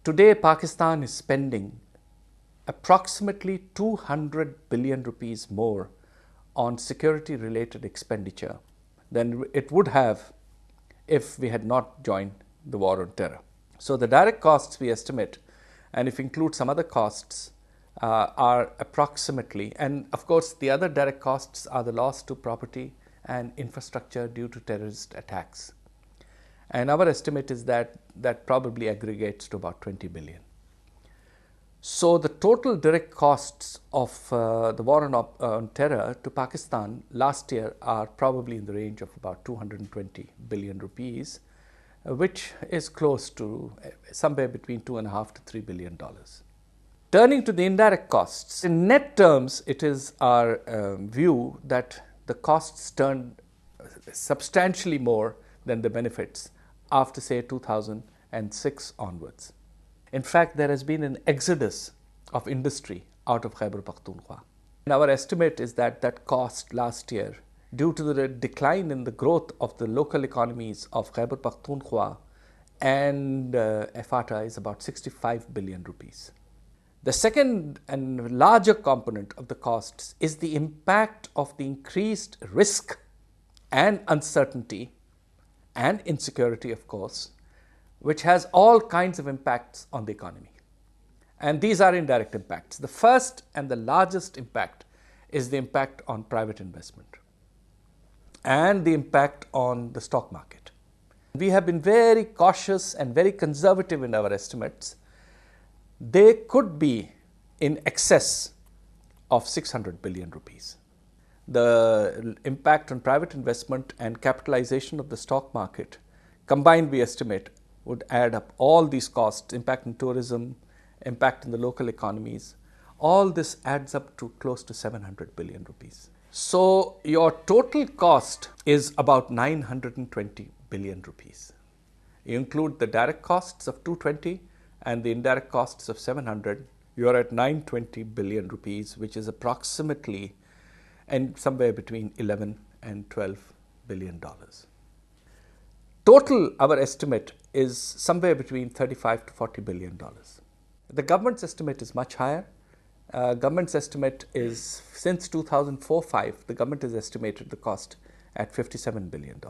Today, Pakistan is spending approximately 200 billion rupees more on security-related expenditure than it would have if we had not joined the war on terror. So the direct costs we estimate, and if you include some other costs, are approximately, and of course the other direct costs are the loss to property and infrastructure due to terrorist attacks. And our estimate is that that probably aggregates to about 20 billion. So the total direct costs of the war on terror to Pakistan last year are probably in the range of about 220 billion rupees, which is close to somewhere between $2.5 to $3 billion. Turning to the indirect costs, in net terms, it is our view that the costs turned substantially more than the benefits after, say, 2006 onwards. In fact, there has been an exodus of industry out of Khyber Pakhtunkhwa. And our estimate is that that cost last year, due to the decline in the growth of the local economies of Khyber Pakhtunkhwa and FATA, is about 65 billion rupees. The second and larger component of the costs is the impact of the increased risk and uncertainty and insecurity, of course, which has all kinds of impacts on the economy. And these are indirect impacts. The first and the largest impact is the impact on private investment and the impact on the stock market. We have been very cautious and very conservative in our estimates. They could be in excess of 600 billion rupees. The impact on private investment and capitalization of the stock market combined, we estimate, would add up all these costs, impact on tourism, impact in the local economies. All this adds up to close to 700 billion rupees. So your total cost is about 920 billion rupees. You include the direct costs of 220 and the indirect costs of 700, you are at 920 billion rupees, which is approximately and somewhere between 11 and 12 billion dollars. Total, our estimate is somewhere between 35 to 40 billion dollars. The government's estimate is much higher. Government's estimate is, since 2004-05, the government has estimated the cost at $57 billion.